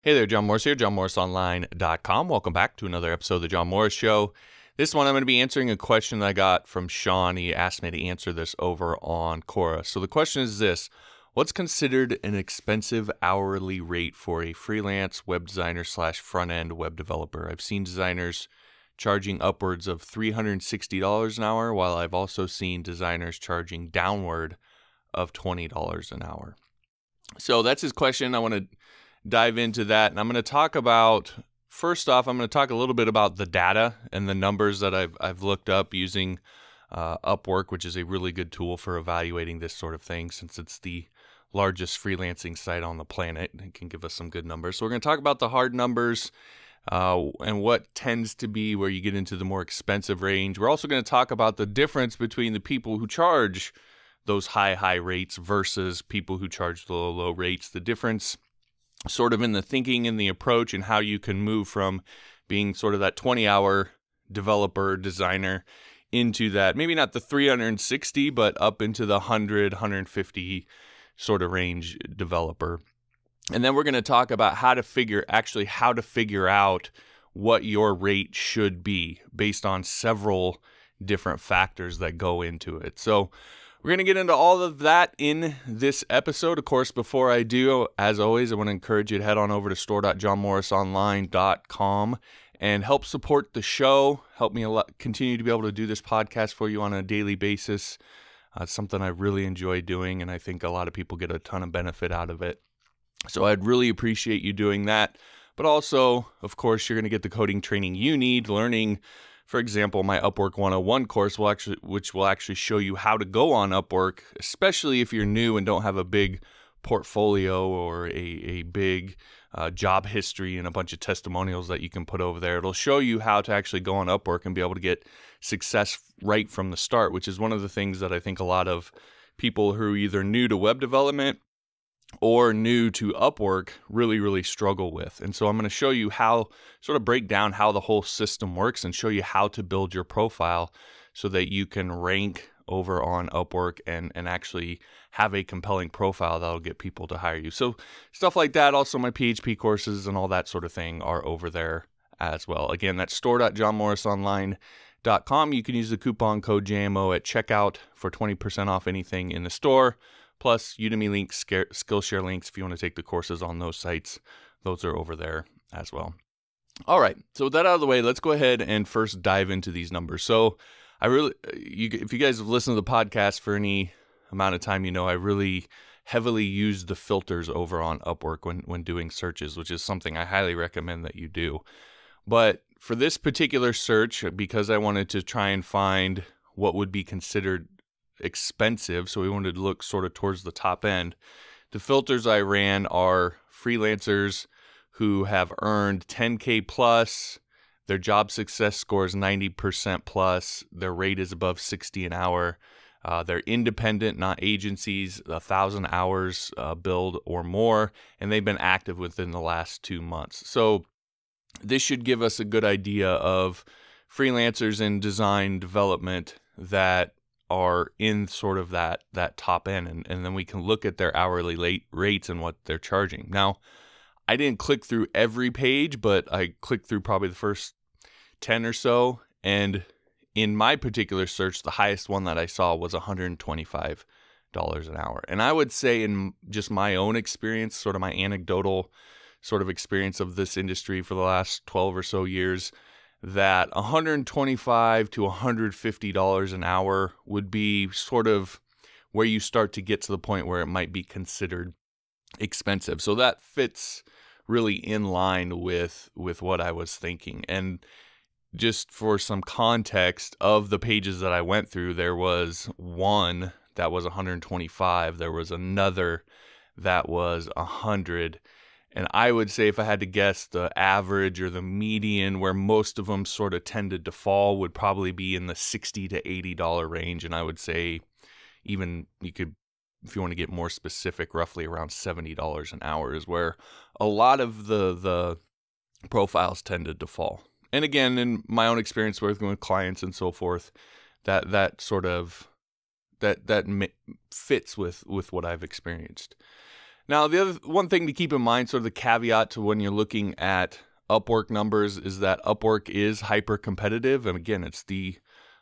Hey there, John Morris here, johnmorrisonline.com. Welcome back to another episode of The John Morris Show. This one I'm going to be answering a question that I got from Sean. He asked me to answer this over on Quora. So the question is this: what's considered an expensive hourly rate for a freelance web designer / front-end web developer? I've seen designers charging upwards of $360 an hour, while I've also seen designers charging downward of $20 an hour. So that's his question. I want to dive into that, and I'm going to talk about, first off, I'm going to talk a little bit about the data and the numbers that I've looked up using Upwork, which is a really good tool for evaluating this sort of thing, since it's the largest freelancing site on the planet. It can give us some good numbers. So we're going to talk about the hard numbers and what tends to be where you get into the more expensive range. We're also going to talk about the difference between the people who charge those high rates versus people who charge the low rates. The difference sort of in the thinking and the approach, and how you can move from being sort of that 20-hour developer designer into that, maybe not the 360, but up into the 100, 150 sort of range developer. And then we're going to talk about how to figure out what your rate should be based on several different factors that go into it. So we're going to get into all of that in this episode. Of course, before I do, as always, I want to encourage you to head on over to store.johnmorrisonline.com and help support the show. Help me continue to be able to do this podcast for you on a daily basis. It's something I really enjoy doing, and I think a lot of people get a ton of benefit out of it. So I'd really appreciate you doing that. But also, of course, you're going to get the coding training you need, learning, for example, my Upwork 101 course, which will actually show you how to go on Upwork, especially if you're new and don't have a big portfolio or a big job history and a bunch of testimonials that you can put over there. It'll show you how to actually go on Upwork and be able to get success right from the start, which is one of the things that I think a lot of people who are either new to web development or new to Upwork really struggle with. And so I'm going to show you how, sort of break down how the whole system works and show you how to build your profile so that you can rank over on Upwork and actually have a compelling profile that'll get people to hire you. So stuff like that. Also, my PHP courses and all that sort of thing are over there as well. Again, that's store.johnmorrisonline.com. You can use the coupon code JMO at checkout for 20% off anything in the store. Plus, Udemy links, Skillshare links, if you want to take the courses on those sites, those are over there as well. All right, so with that out of the way, let's go ahead and first dive into these numbers. So if you guys have listened to the podcast for any amount of time, you know I really heavily use the filters over on Upwork when doing searches, which is something I highly recommend that you do. But for this particular search, because I wanted to try and find what would be considered expensive, so we wanted to look sort of towards the top end, the filters I ran are freelancers who have earned 10K plus, their job success score is 90% plus, their rate is above 60 an hour, they're independent, not agencies, 1,000 hours billed or more, and they've been active within the last 2 months. So this should give us a good idea of freelancers in design development that are in sort of that top end, and then we can look at their hourly rates and what they're charging. Now, I didn't click through every page, but I clicked through probably the first 10 or so, and in my particular search, the highest one that I saw was $125 an hour. And I would say, in just my own experience, sort of my anecdotal sort of experience of this industry for the last 12 or so years, that $125 to $150 an hour would be sort of where you start to get to the point where it might be considered expensive. So that fits really in line with what I was thinking. And just for some context of the pages that I went through, there was one that was 125, there was another that was 100. And I would say, if I had to guess, the average or the median where most of them sort of tended to fall would probably be in the $60 to $80 range. And I would say even you could, if you want to get more specific, roughly around $70 an hour is where a lot of the profiles tended to fall. And again, in my own experience working with clients and so forth, that sort of that fits with what I've experienced. Now, the other one thing to keep in mind, sort of the caveat to when you're looking at Upwork numbers, is that Upwork is hyper competitive. And again, it's the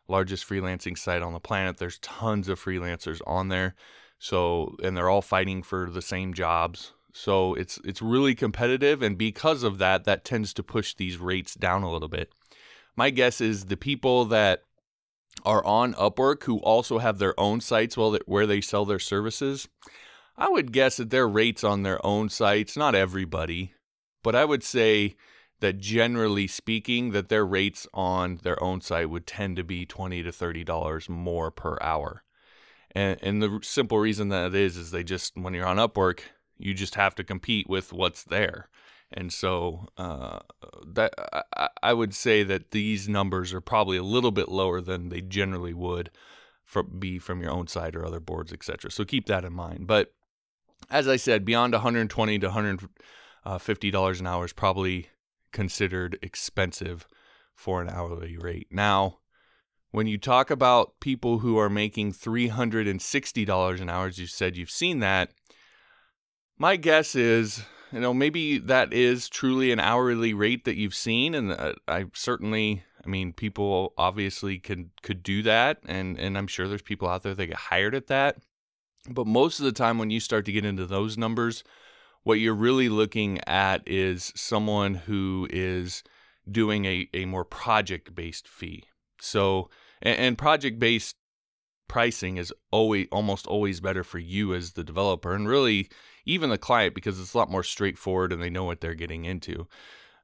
largest freelancing site on the planet. There's tons of freelancers on there. So, and they're all fighting for the same jobs. So it's really competitive. And because of that, that tends to push these rates down a little bit. My guess is the people that are on Upwork who also have their own sites where they sell their services, I would guess that their rates on their own sites, not everybody, but I would say that generally speaking, that their rates on their own site would tend to be $20 to $30 more per hour. And the simple reason that is they just, when you're on Upwork, you just have to compete with what's there. And so that I would say that these numbers are probably a little bit lower than they generally would be from your own site or other boards, etc. So keep that in mind. But as I said, beyond $120 to $150 an hour is probably considered expensive for an hourly rate. Now, when you talk about people who are making $360 an hour, as you said, you've seen that. My guess is, maybe that is truly an hourly rate that you've seen, and people obviously could do that, and I'm sure there's people out there that get hired at that. But most of the time when you start to get into those numbers, what you're really looking at is someone who is doing a more project-based fee. So, and project-based pricing is almost always better for you as the developer, and really even the client, because it's a lot more straightforward and they know what they're getting into.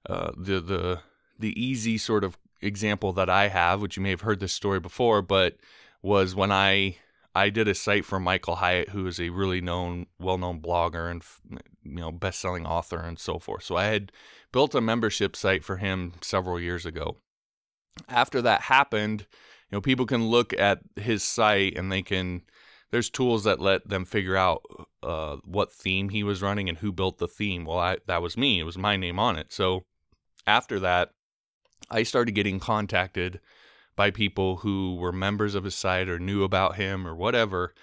The easy sort of example that I have, which you may have heard this story before, but was when I did a site for Michael Hyatt, who is a really well-known blogger and best-selling author and so forth. So I had built a membership site for him several years ago. After that happened, people can look at his site and there's tools that let them figure out what theme he was running and who built the theme. Well, that was me. It was my name on it. So after that, I started getting contacted by people who were members of his site or knew about him or whatever,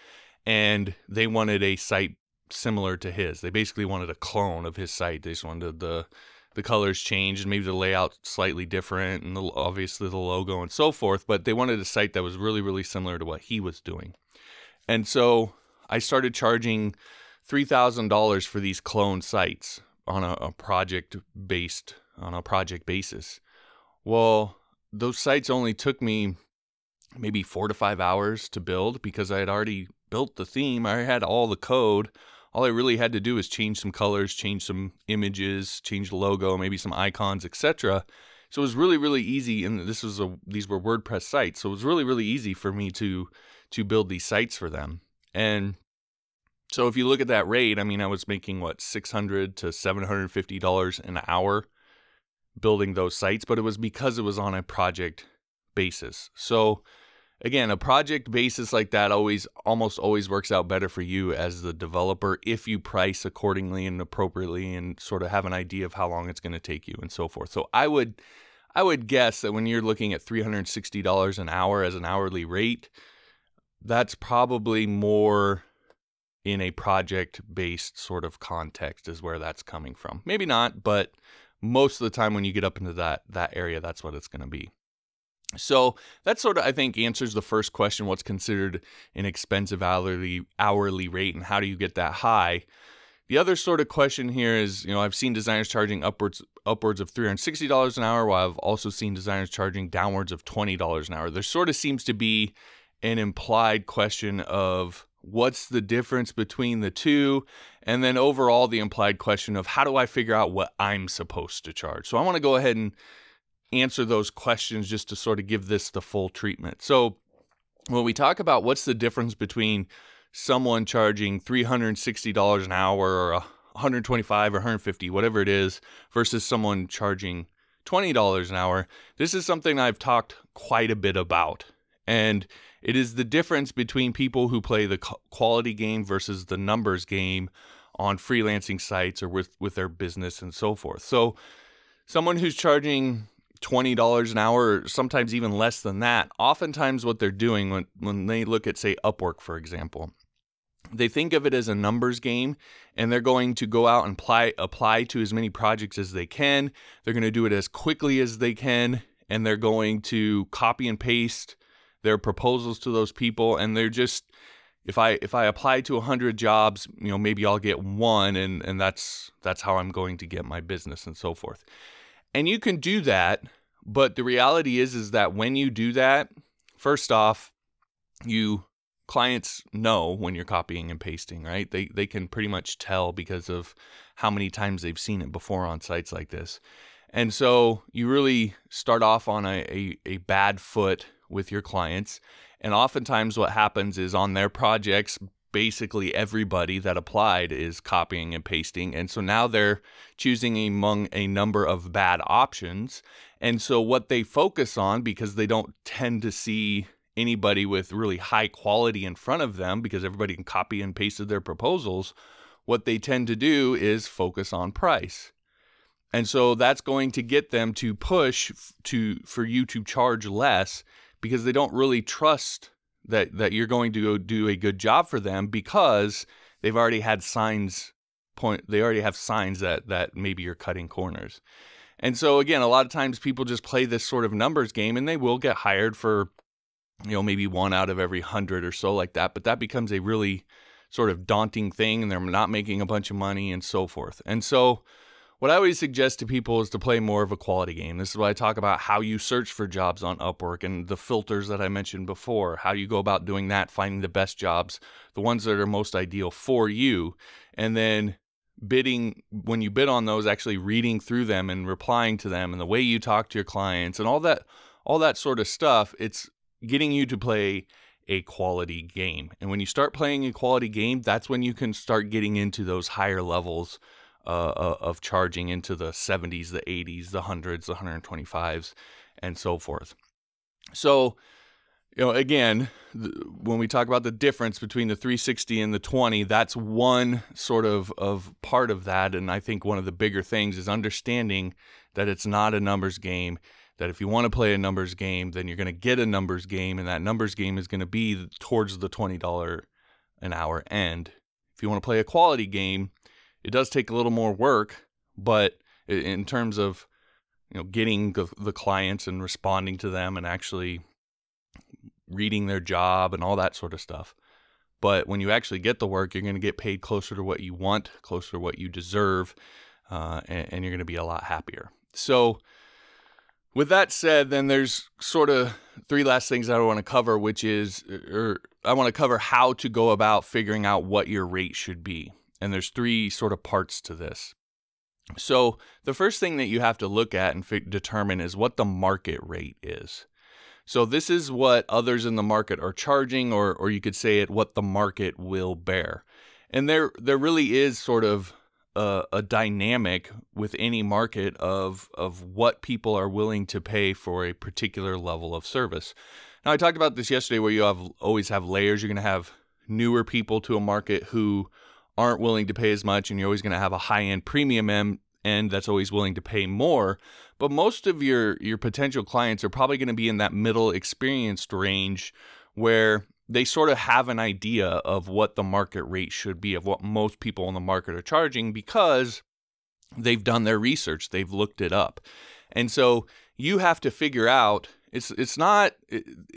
and they wanted a site similar to his. They basically wanted a clone of his site. They just wanted the colors changed and maybe the layout slightly different and obviously the logo and so forth, but they wanted a site that was really, really similar to what he was doing. And so I started charging $3,000 for these clone sites on a project basis. Well, those sites only took me maybe 4 to 5 hours to build because I had already built the theme. I had all the code. All I really had to do is change some colors, change some images, change the logo, maybe some icons, etc. So it was really, really easy. And these were WordPress sites. So it was really, really easy for me to build these sites for them. And so if you look at that rate, I was making $600 to $750 an hour building those sites, but it was because it was on a project basis. So again, a project basis like that almost always works out better for you as the developer if you price accordingly and appropriately and sort of have an idea of how long it's going to take you and so forth. So I would guess that when you're looking at $360 an hour as an hourly rate, that's probably more in a project-based sort of context is where that's coming from. Maybe not, but most of the time when you get up into that area, that's what it's going to be. So that sort of, I think, answers the first question, what's considered an expensive hourly rate and how do you get that high? The other sort of question here is, I've seen designers charging upwards of $360 an hour, while I've also seen designers charging downwards of $20 an hour. There sort of seems to be an implied question of what's the difference between the two, and then overall the implied question of how do I figure out what I'm supposed to charge? So I want to go ahead and answer those questions just to sort of give this the full treatment. So when we talk about what's the difference between someone charging $360 an hour or $125 or $150, whatever it is, versus someone charging $20 an hour, this is something I've talked quite a bit about. And it is the difference between people who play the quality game versus the numbers game on freelancing sites or with their business and so forth. So someone who's charging $20 an hour, or sometimes even less than that, oftentimes what they're doing when they look at, say, Upwork, for example, they think of it as a numbers game, and they're going to go out and apply to as many projects as they can. They're going to do it as quickly as they can, and they're going to copy and paste their proposals to those people. And they're just, if I apply to 100 jobs, maybe I'll get one, and that's how I'm going to get my business and so forth. And you can do that, but the reality is that when you do that, first off, clients know when you're copying and pasting, right? They can pretty much tell because of how many times they've seen it before on sites like this. And so you really start off on a bad foot with your clients. And oftentimes what happens is on their projects, basically everybody that applied is copying and pasting. And so now they're choosing among a number of bad options. And so what they focus on, because they don't tend to see anybody with really high quality in front of them, because everybody can copy and pasted their proposals, what they tend to do is focus on price. And so that's going to get them to push for you to charge less, because they don't really trust that you're going to go do a good job for them, because they've already had signs that maybe you're cutting corners. And so again, a lot of times people just play this sort of numbers game, and they will get hired for maybe 1 out of every 100 or so like that, but that becomes a really sort of daunting thing, and they're not making a bunch of money and so forth. And so what I always suggest to people is to play more of a quality game. This is why I talk about how you search for jobs on Upwork and the filters that I mentioned before, how you go about doing that, finding the best jobs, the ones that are most ideal for you, and then bidding, when you bid on those, actually reading through them and replying to them, and the way you talk to your clients and all that sort of stuff. It's getting you to play a quality game. And when you start playing a quality game, that's when you can start getting into those higher levels of charging, into the 70s, the 80s, the 100s, the 125s, and so forth. So, again, when we talk about the difference between the 360 and the 20, that's one sort of part of that. And I think one of the bigger things is understanding that it's not a numbers game, that if you want to play a numbers game, then you're going to get a numbers game, and that numbers game is going to be towards the $20 an hour end. If you want to play a quality game, it does take a little more work, but in terms of getting the clients and responding to them and actually reading their job and all that sort of stuff. But when you actually get the work, you're going to get paid closer to what you want, closer to what you deserve, and you're going to be a lot happier. So with that said, then there's sort of 3 last things that I want to cover, which is, I want to cover how to go about figuring out what your rate should be. And there's 3 sort of parts to this. So the first thing that you have to look at and determine is what the market rate is. So this is what others in the market are charging, or you could say it, what the market will bear. And there really is sort of a dynamic with any market of what people are willing to pay for a particular level of service. Now, I talked about this yesterday, where you always have layers. You're going to have newer people to a market who aren't willing to pay as much, and you're always going to have a high-end premium end that's always willing to pay more. But most of your potential clients are probably going to be in that middle experienced range, where they sort of have an idea of what the market rate should be, of what most people in the market are charging, because they've done their research, they've looked it up. And so you have to figure out, it's not,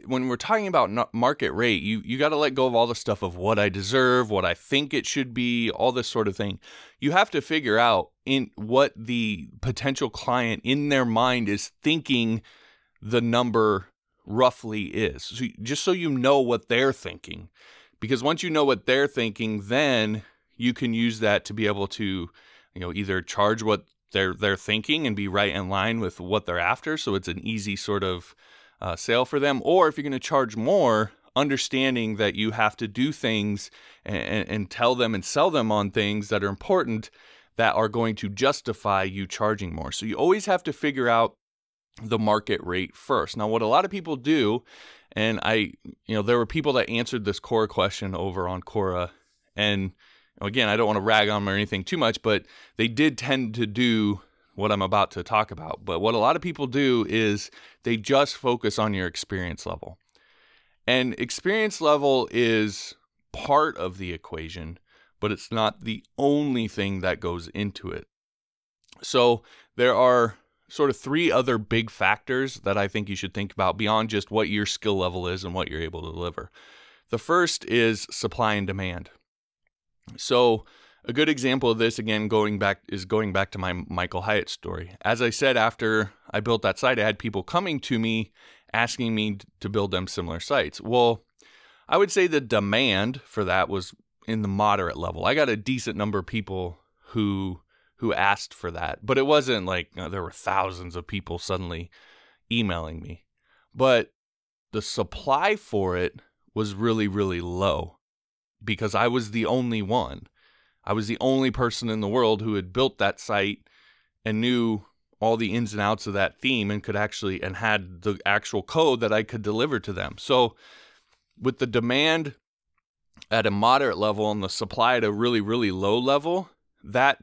when we're talking about market rate, you got to let go of all the stuff of what I deserve, what I think it should be, all this sort of thing. You have to figure out in what the potential client in their mind is thinking the number roughly is. So just so you know what they're thinking. Because once you know what they're thinking, then you can use that to be able to, either charge what they're thinking and be right in line with what they're after, so it's an easy sort of sale for them. Or if you're going to charge more, understanding that you have to do things and tell them and sell them on things that are important, that are going to justify you charging more. So you always have to figure out the market rate first. Now, what a lot of people do, and there were people that answered this Quora question over on Quora, and again, I don't want to rag on them or anything too much, but they did tend to do what I'm about to talk about. But what a lot of people do is they just focus on your experience level. And experience level is part of the equation, but it's not the only thing that goes into it. So there are sort of 3 other big factors that I think you should think about beyond just what your skill level is and what you're able to deliver. The first is supply and demand. So a good example of this, again, going back to my Michael Hyatt story. As I said, after I built that site, I had people coming to me asking me to build them similar sites. Well, I would say the demand for that was in the moderate level. I got a decent number of people who asked for that, but it wasn't like there were thousands of people suddenly emailing me. But the supply for it was really, really low because I was the only one. I was the only person in the world who had built that site and knew all the ins and outs of that theme and had the actual code that I could deliver to them. So with the demand at a moderate level and the supply at a really, really low level, that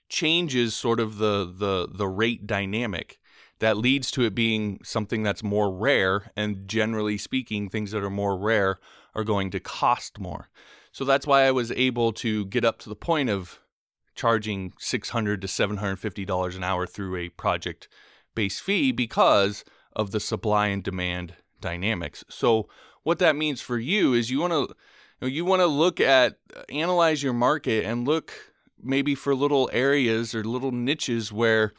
changes sort of the rate dynamic. That leads to it being something that's more rare, and generally speaking, things that are more rare are going to cost more. So that's why I was able to get up to the point of charging $600 to $750 an hour through a project-based fee because of the supply and demand dynamics. So what that means for you is you want to analyze your market and look maybe for little areas or little niches where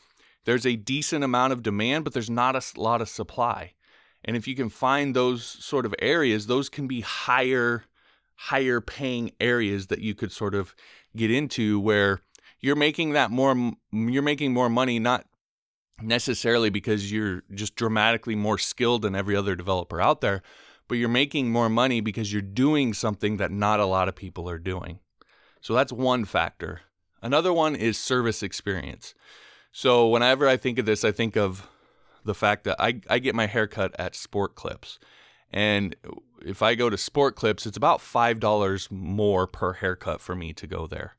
there's a decent amount of demand, but there's not a lot of supply. And if you can find those sort of areas, those can be higher paying areas that you could sort of get into where you're making more money, not necessarily because you're just dramatically more skilled than every other developer out there, but you're making more money because you're doing something that not a lot of people are doing. So that's one factor. Another one is service experience. So whenever I think of this, I think of the fact that I get my haircut at Sport Clips. And if I go to Sport Clips, it's about $5 more per haircut for me to go there.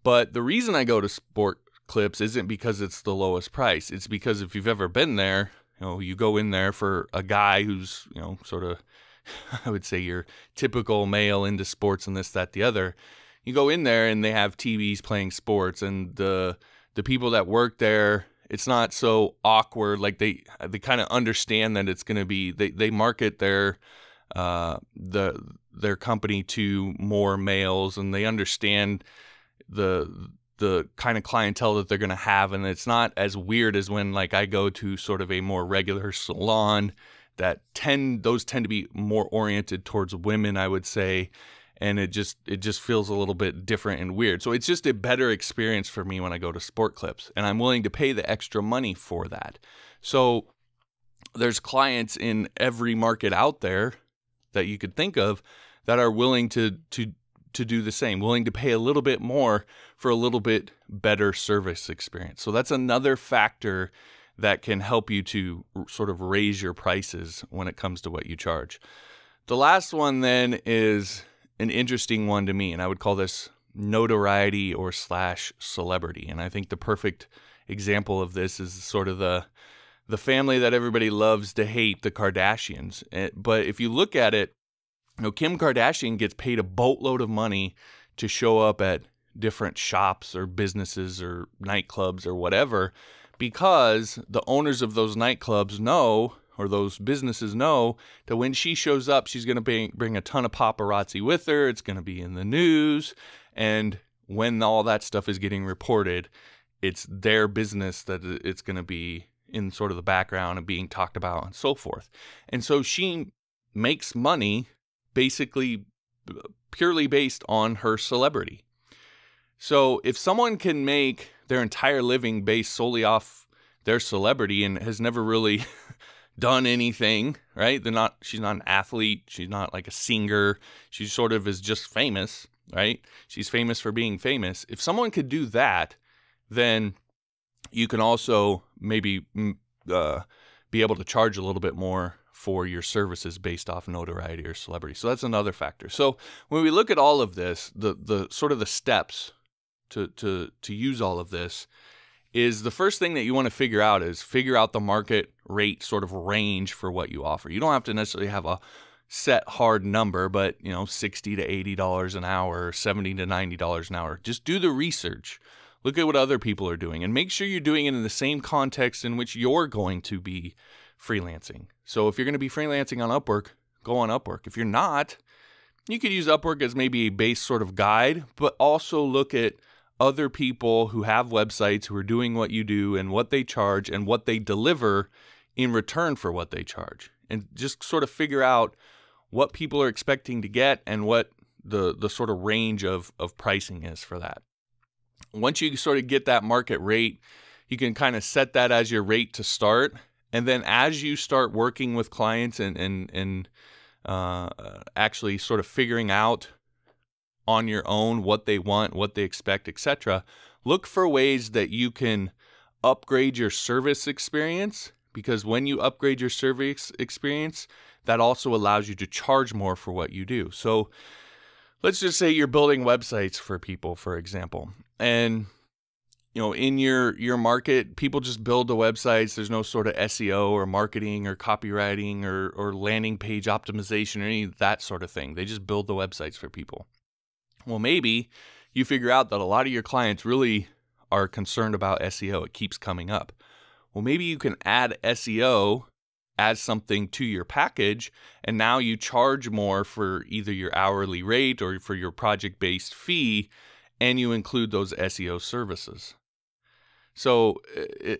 But the reason I go to Sport Clips isn't because it's the lowest price. It's because if you've ever been there, you go in there for a guy who's, sort of, I would say your typical male into sports and this, that, the other. You go in there and they have TVs playing sports, and the people that work there, it's not so awkward. Like they kind of understand that it's going to be, they market their company to more males, and they understand the kind of clientele that they're going to have. And it's not as weird as when like I go to sort of a more regular salon that those tend to be more oriented towards women, I would say. And it just feels a little bit different and weird. So it's just a better experience for me when I go to Sport Clips, and I'm willing to pay the extra money for that. So there's clients in every market out there that you could think of that are willing to do the same, willing to pay a little bit more for a little bit better service experience. So that's another factor that can help you to sort of raise your prices when it comes to what you charge. The last one then is an interesting one to me, and I would call this notoriety or / celebrity. And I think the perfect example of this is sort of the family that everybody loves to hate, the Kardashians. But if you look at it, Kim Kardashian gets paid a boatload of money to show up at different shops or businesses or nightclubs or whatever, because the owners of those nightclubs know, or those businesses know, that when she shows up, she's going to bring a ton of paparazzi with her. It's going to be in the news. And when all that stuff is getting reported, it's their business that it's going to be in sort of the background and being talked about and so forth. And so she makes money basically purely based on her celebrity. So if someone can make their entire living based solely off their celebrity and has never really done anything, right? She's not an athlete. She's not like a singer. She sort of is just famous, right? She's famous for being famous. If someone could do that, then you can also maybe be able to charge a little bit more for your services based off notoriety or celebrity. So that's another factor. So when we look at all of this, the sort of the steps to use all of this is the first thing that you want to figure out is figure out the market rate sort of range for what you offer. You don't have to necessarily have a set hard number, but $60 to $80 an hour, or $70 to $90 an hour. Just do the research. Look at what other people are doing, and make sure you're doing it in the same context in which you're going to be freelancing. So if you're going to be freelancing on Upwork, go on Upwork. If you're not, you could use Upwork as maybe a base sort of guide, but also look at other people who have websites who are doing what you do and what they charge and what they deliver in return for what they charge. And just sort of figure out what people are expecting to get and what the sort of range of pricing is for that. Once you sort of get that market rate, you can kind of set that as your rate to start. And then as you start working with clients and actually sort of figuring out on your own what they want, what they expect, etc., look for ways that you can upgrade your service experience, because when you upgrade your service experience, that also allows you to charge more for what you do. So let's just say you're building websites for people, for example, and in your market, people just build the websites. There's no sort of SEO or marketing or copywriting or landing page optimization or any of that sort of thing. They just build the websites for people. Well, maybe you figure out that a lot of your clients really are concerned about SEO. It keeps coming up. Well, maybe you can add SEO as something to your package, and now you charge more for either your hourly rate or for your project-based fee, and you include those SEO services. So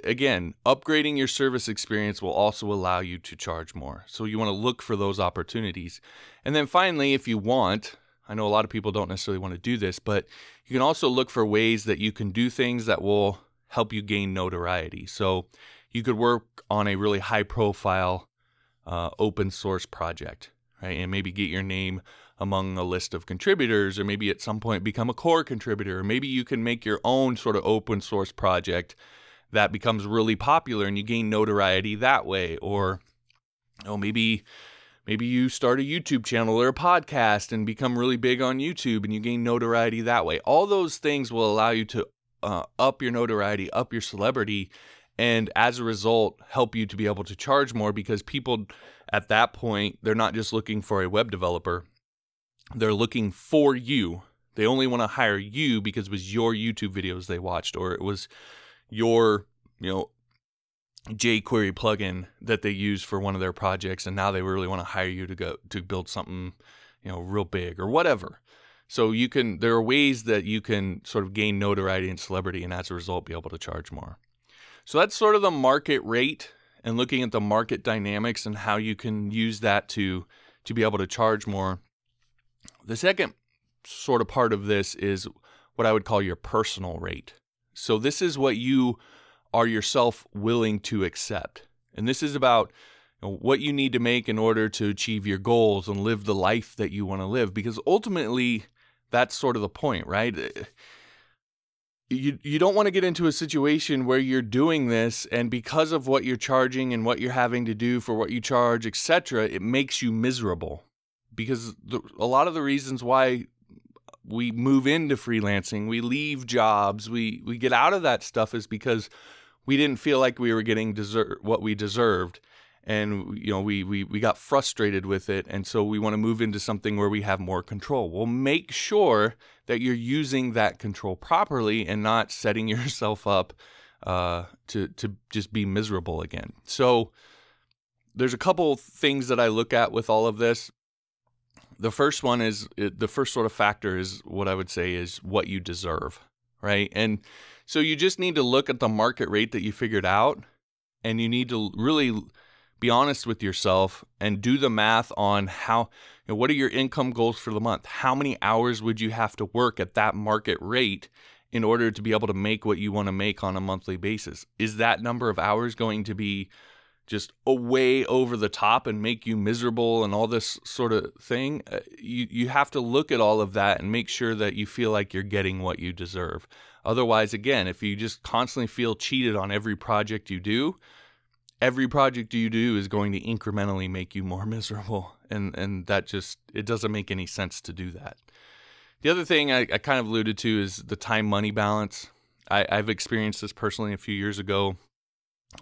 again, upgrading your service experience will also allow you to charge more. So you want to look for those opportunities. And then finally, if you want, I know a lot of people don't necessarily want to do this, but you can also look for ways that you can do things that will help you gain notoriety. So you could work on a really high profile open source project, right? And maybe get your name among a list of contributors, or maybe at some point become a core contributor. Or maybe you can make your own sort of open source project that becomes really popular and you gain notoriety that way. Or maybe you start a YouTube channel or a podcast and become really big on YouTube and you gain notoriety that way. All those things will allow you to up your notoriety, up your celebrity, and as a result, help you to be able to charge more, because people at that point, they're not just looking for a web developer. They're looking for you. They only want to hire you because it was your YouTube videos they watched, or it was your, jQuery plugin that they used for one of their projects, and now they really want to hire you to build something, real big or whatever. So there are ways that you can sort of gain notoriety and celebrity, and as a result, be able to charge more. So that's sort of the market rate, and looking at the market dynamics and how you can use that to be able to charge more. The second sort of part of this is what I would call your personal rate. So this is what you are yourself willing to accept. And this is about what you need to make in order to achieve your goals and live the life that you want to live. Because ultimately, that's sort of the point, right? You don't want to get into a situation where you're doing this, and because of what you're charging and what you're having to do for what you charge, etc., it makes you miserable. Because a lot of the reasons why we move into freelancing, we leave jobs, we get out of that stuff is because we didn't feel like we were getting what we deserved. And we got frustrated with it, and so we want to move into something where we have more control. Well, make sure that you're using that control properly and not setting yourself up to just be miserable again. So there's a couple things that I look at with all of this. The first one is the first sort of factor is what I would say is what you deserve, right? And so you just need to look at the market rate that you figured out, and you need to really be honest with yourself and do the math on what are your income goals for the month? How many hours would you have to work at that market rate in order to be able to make what you want to make on a monthly basis? Is that number of hours going to be just way over the top and make you miserable and all this sort of thing? You have to look at all of that and make sure that you feel like you're getting what you deserve. Otherwise, again, if you just constantly feel cheated on every project you do, every project you do is going to incrementally make you more miserable. And that it doesn't make any sense to do that. The other thing I kind of alluded to is the time-money balance. I've experienced this personally a few years ago.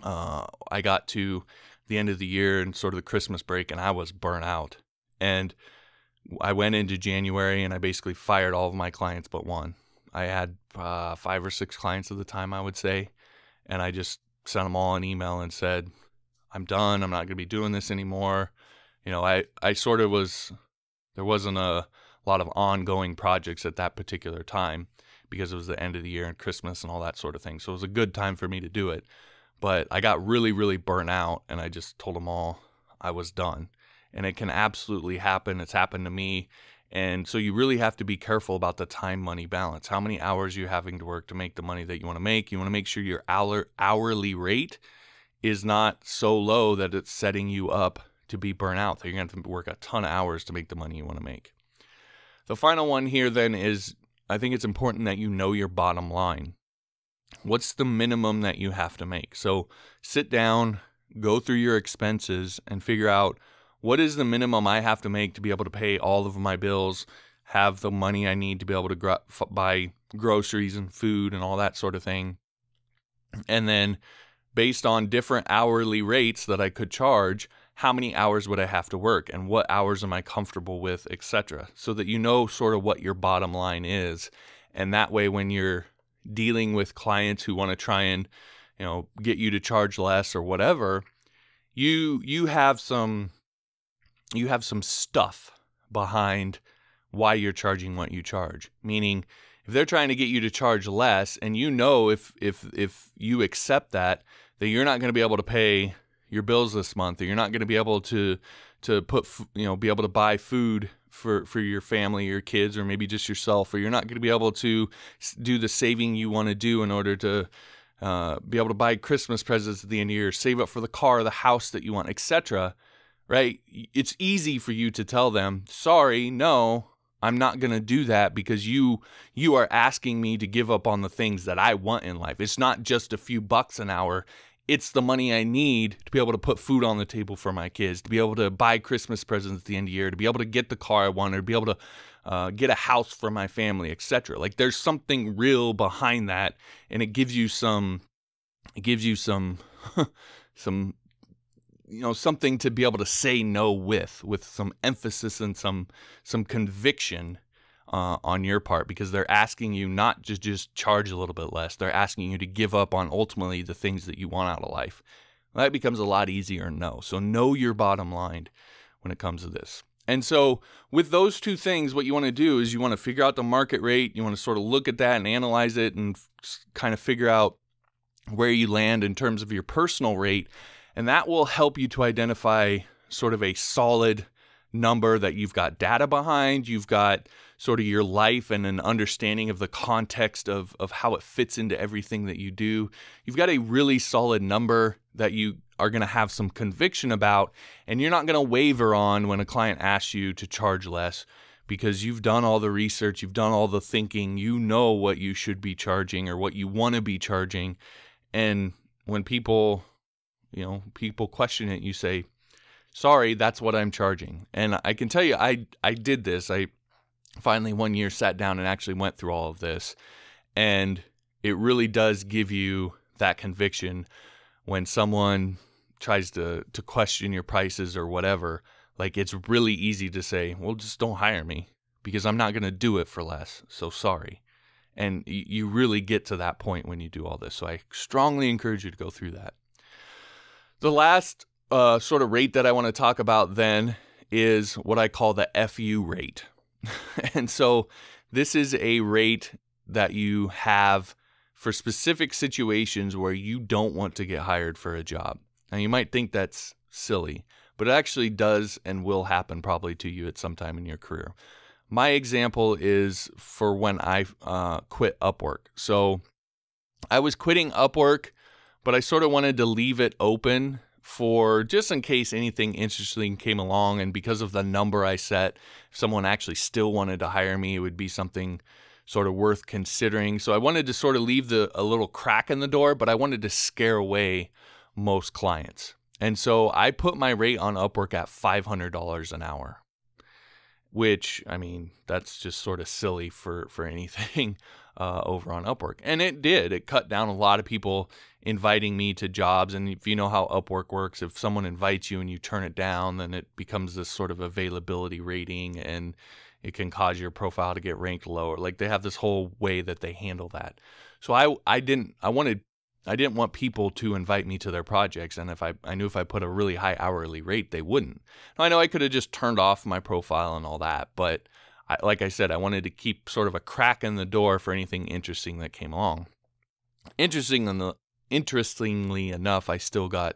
I got to the end of the year and sort of the Christmas break, and I was burnt out. And I went into January and I basically fired all of my clients but one. I had 5 or 6 clients at the time, I would say, and I just sent them all an email and said, I'm done. I'm not going to be doing this anymore. You know, I sort of was, there wasn't a lot of ongoing projects at that particular time because it was the end of the year and Christmas and all that sort of thing. So it was a good time for me to do it. But I got really, really burnt out, and I just told them all I was done. And it can absolutely happen. It's happened to me. And so you really have to be careful about the time-money balance. How many hours you're having to work to make the money that you want to make. You want to make sure your hourly rate is not so low that it's setting you up to be burnt out. That you're going to have to work a ton of hours to make the money you want to make. The final one here then is, I think it's important that you know your bottom line. What's the minimum that you have to make? So sit down, go through your expenses, and figure out, what is the minimum I have to make to be able to pay all of my bills, have the money I need to be able to buy groceries and food and all that sort of thing. And then based on different hourly rates that I could charge, how many hours would I have to work and what hours am I comfortable with, etc. So that you know sort of what your bottom line is. And that way when you're dealing with clients who want to try and, you know, get you to charge less or whatever, you have some stuff behind why you're charging what you charge. Meaning, if they're trying to get you to charge less, and you know if you accept that you're not going to be able to pay your bills this month, or you're not going to be able to put, you know, be able to buy food for your family, your kids, or maybe just yourself, or you're not going to be able to do the saving you want to do in order to be able to buy Christmas presents at the end of the year, save up for the car, the house that you want, etc. Right? It's easy for you to tell them, sorry, no, I'm not going to do that because you are asking me to give up on the things that I want in life. It's not just a few bucks an hour. It's the money I need to be able to put food on the table for my kids, to be able to buy Christmas presents at the end of the year, to be able to get the car I want, or to be able to get a house for my family, etc. Like, there's something real behind that, and it gives you some some you know, something to be able to say no with some emphasis and some conviction on your part, because they're asking you not to just charge a little bit less. They're asking you to give up on ultimately the things that you want out of life. Well, that becomes a lot easier no. So know your bottom line when it comes to this. And so with those two things, what you want to do is you want to figure out the market rate. You want to sort of look at that and analyze it and kind of figure out where you land in terms of your personal rate. And that will help you to identify sort of a solid number that you've got data behind, you've got sort of your life and an understanding of the context of how it fits into everything that you do. You've got a really solid number that you are going to have some conviction about, and you're not going to waver on when a client asks you to charge less, because you've done all the research, you've done all the thinking, you know what you should be charging or what you want to be charging. And when people question it, you say, sorry, that's what I'm charging. And I can tell you, I did this. I finally one year sat down and actually went through all of this. And it really does give you that conviction when someone tries to question your prices or whatever. Like, it's really easy to say, well, just don't hire me because I'm not going to do it for less. So sorry. And you really get to that point when you do all this. So I strongly encourage you to go through that. The last sort of rate that I want to talk about then is what I call the FU rate. And so this is a rate that you have for specific situations where you don't want to get hired for a job. Now, you might think that's silly, but it actually does and will happen probably to you at some time in your career. My example is for when I quit Upwork. So I was quitting Upwork, but I sort of wanted to leave it open for just in case anything interesting came along. And because of the number I set, if someone actually still wanted to hire me, it would be something sort of worth considering. So I wanted to sort of leave a little crack in the door, but I wanted to scare away most clients. And so I put my rate on Upwork at $500 an hour, which, I mean, that's just sort of silly for anything over on Upwork. And it did. It cut down a lot of people. inviting me to jobs. And if you know how Upwork works, if someone invites you and you turn it down, then it becomes this sort of availability rating, and it can cause your profile to get ranked lower. Like, they have this whole way that they handle that. So I didn't want people to invite me to their projects, and I knew if I put a really high hourly rate, they wouldn't. Now, I know I could have just turned off my profile and all that, but like I said, I wanted to keep sort of a crack in the door for anything interesting that came along. Interestingly enough, I still got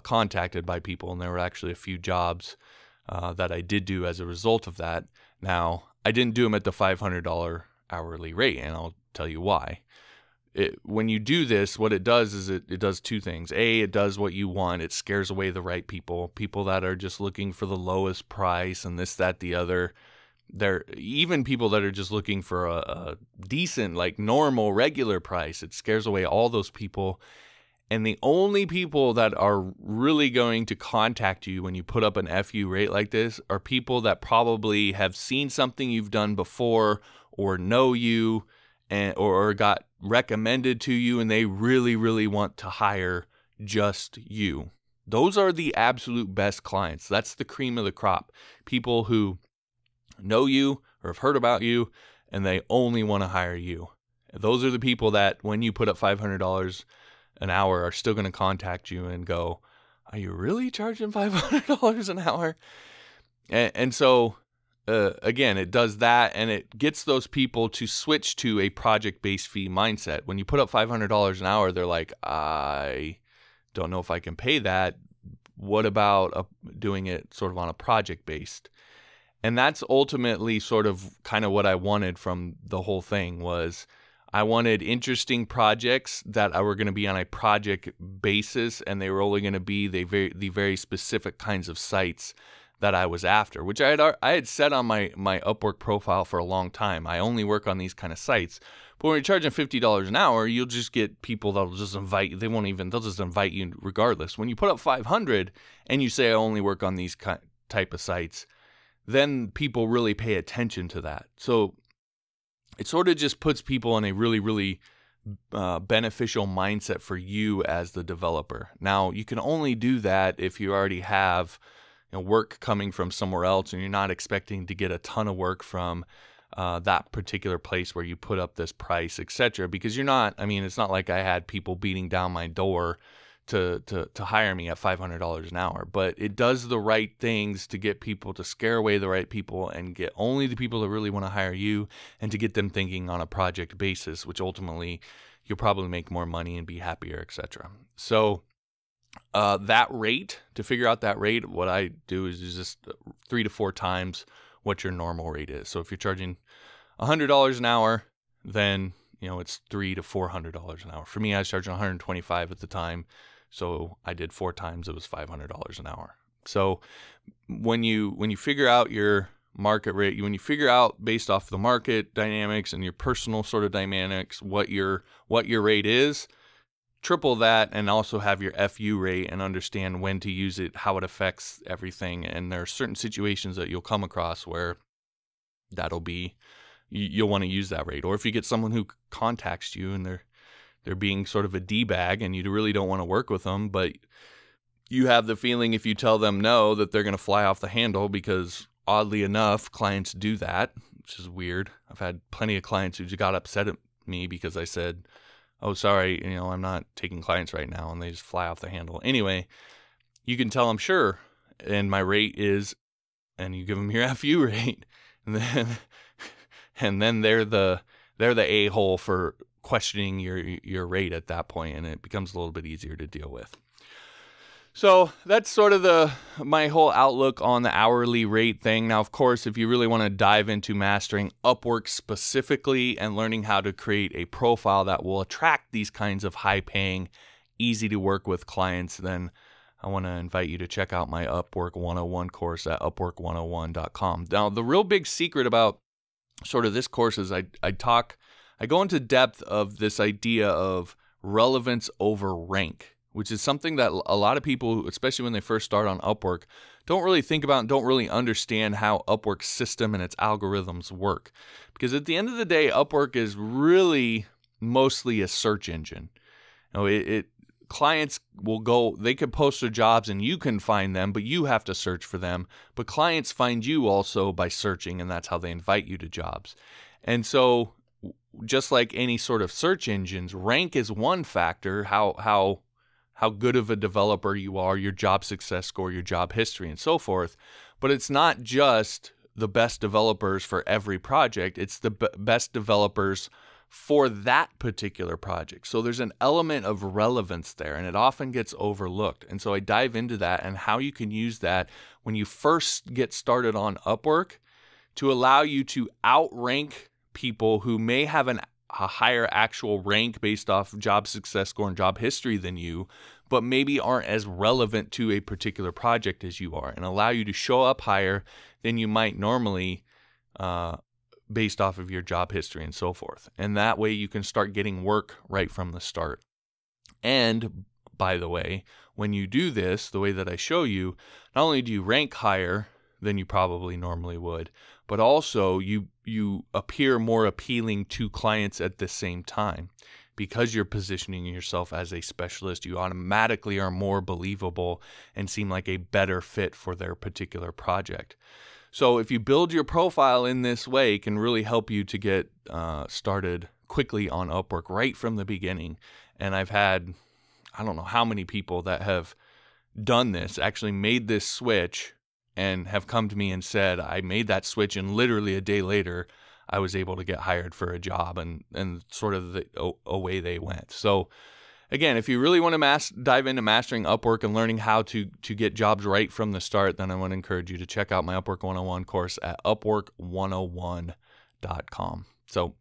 contacted by people, and there were actually a few jobs that I did do as a result of that. Now, I didn't do them at the $500 hourly rate, and I'll tell you why. When you do this, what it does is it does two things. A, it does what you want. It scares away the right people that are just looking for the lowest price and this, that, the other. Even people that are just looking for a decent, like normal, regular price. It scares away all those people. And the only people that are really going to contact you when you put up an FU rate like this are people that probably have seen something you've done before, or know you, or got recommended to you, and they really, really want to hire just you. Those are the absolute best clients. That's the cream of the crop. People who know you or have heard about you, and they only want to hire you. Those are the people that, when you put up $500 an hour, are still going to contact you and go, "Are you really charging $500 an hour?" And so, again, it does that, and it gets those people to switch to a project-based fee mindset. When you put up $500 an hour, they're like, "I don't know if I can pay that. What about doing it sort of on a project-based?" And that's ultimately sort of kind of what I wanted from the whole thing. Was I wanted interesting projects that were going to be on a project basis, and they were only going to be the very specific kinds of sites that I was after, which I had said on my Upwork profile for a long time. I only work on these kind of sites. But when you're charging $50 an hour, you'll just get people that'll just invite you. They'll just invite you regardless. When you put up $500 and you say I only work on these type of sites, then people really pay attention to that. So it sort of just puts people in a really, really beneficial mindset for you as the developer. Now, you can only do that if you already have work coming from somewhere else, and you're not expecting to get a ton of work from that particular place where you put up this price, etc. Because you're not, it's not like I had people beating down my door to hire me at $500 an hour, but it does the right things to get people, to scare away the right people, and get only the people that really want to hire you, and to get them thinking on a project basis, which ultimately you'll probably make more money and be happier, etc. So that rate, to figure out that rate, what I do is just 3 to 4 times what your normal rate is. So if you're charging $100 an hour, then it's $300 to $400 an hour. For me, I was charging $125 at the time, so I did 4 times. It was $500 an hour. So when you figure out your market rate, when you figure out based off the market dynamics and your personal sort of dynamics what your rate is, triple that, and also have your FU rate, and understand when to use it, how it affects everything. And there are certain situations that you'll come across where you'll want to use that rate. Or if you get someone who contacts you and they're being sort of a D-bag, and you really don't want to work with them, but you have the feeling if you tell them no that they're going to fly off the handle, because oddly enough, clients do that, which is weird. I've had plenty of clients who just got upset at me because I said, "Oh, sorry, I'm not taking clients right now," and they just fly off the handle. Anyway, you can tell them, "Sure, and my rate is," and you give them your FU rate, and then they're the a-hole for questioning your rate at that point, and it becomes a little bit easier to deal with. So that's sort of my whole outlook on the hourly rate thing. Now, of course, if you really want to dive into mastering Upwork specifically and learning how to create a profile that will attract these kinds of high-paying, easy-to-work-with clients, then I want to invite you to check out my Upwork 101 course at upwork101.com. Now, the real big secret about sort of this course is I go into depth of this idea of relevance over rank, which is something that a lot of people, especially when they first start on Upwork, don't really think about and don't really understand how Upwork's system and its algorithms work. Because at the end of the day, Upwork is really mostly a search engine. Clients will go, they could post their jobs and you can find them, but you have to search for them. But clients find you also by searching, and that's how they invite you to jobs. And so just like any sort of search engines, rank is one factor, how good of a developer you are, your job success score, your job history, and so forth. But it's not just the best developers for every project. It's the best developers for that particular project. So there's an element of relevance there, and it often gets overlooked. And so I dive into that and how you can use that when you first get started on Upwork to allow you to outrank people who may have a higher actual rank based off job success score and job history than you, but maybe aren't as relevant to a particular project as you are, and allow you to show up higher than you might normally based off of your job history and so forth. And that way you can start getting work right from the start. And by the way, when you do this, the way that I show you, not only do you rank higher than you probably normally would, but also you appear more appealing to clients at the same time. Because you're positioning yourself as a specialist, you automatically are more believable and seem like a better fit for their particular project. So if you build your profile in this way, it can really help you to get started quickly on Upwork right from the beginning. And I've had, I don't know how many people that have done this, actually made this switch and have come to me and said, I made that switch and literally a day later, I was able to get hired for a job, and sort of away they went. So again, if you really want to dive into mastering Upwork and learning how to get jobs right from the start, then I want to encourage you to check out my Upwork 101 course at upwork101.com. So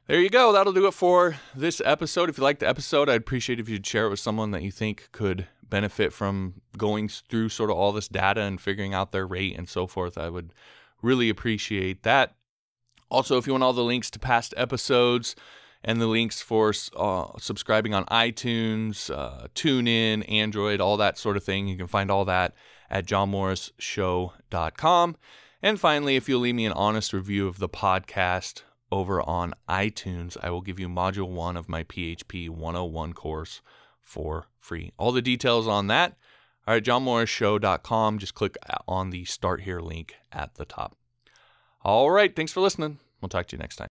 there you go. That'll do it for this episode. If you liked the episode, I'd appreciate if you'd share it with someone that you think could benefit from going through sort of all this data and figuring out their rate and so forth. I would really appreciate that. Also, if you want all the links to past episodes and the links for subscribing on iTunes, TuneIn, Android, all that sort of thing, you can find all that at johnmorrisshow.com. And finally, if you'll leave me an honest review of the podcast over on iTunes, I will give you Module 1 of my PHP 101 course for free. All the details on that are at johnmorrisshow.com. Just click on the Start Here link at the top. All right, thanks for listening. We'll talk to you next time.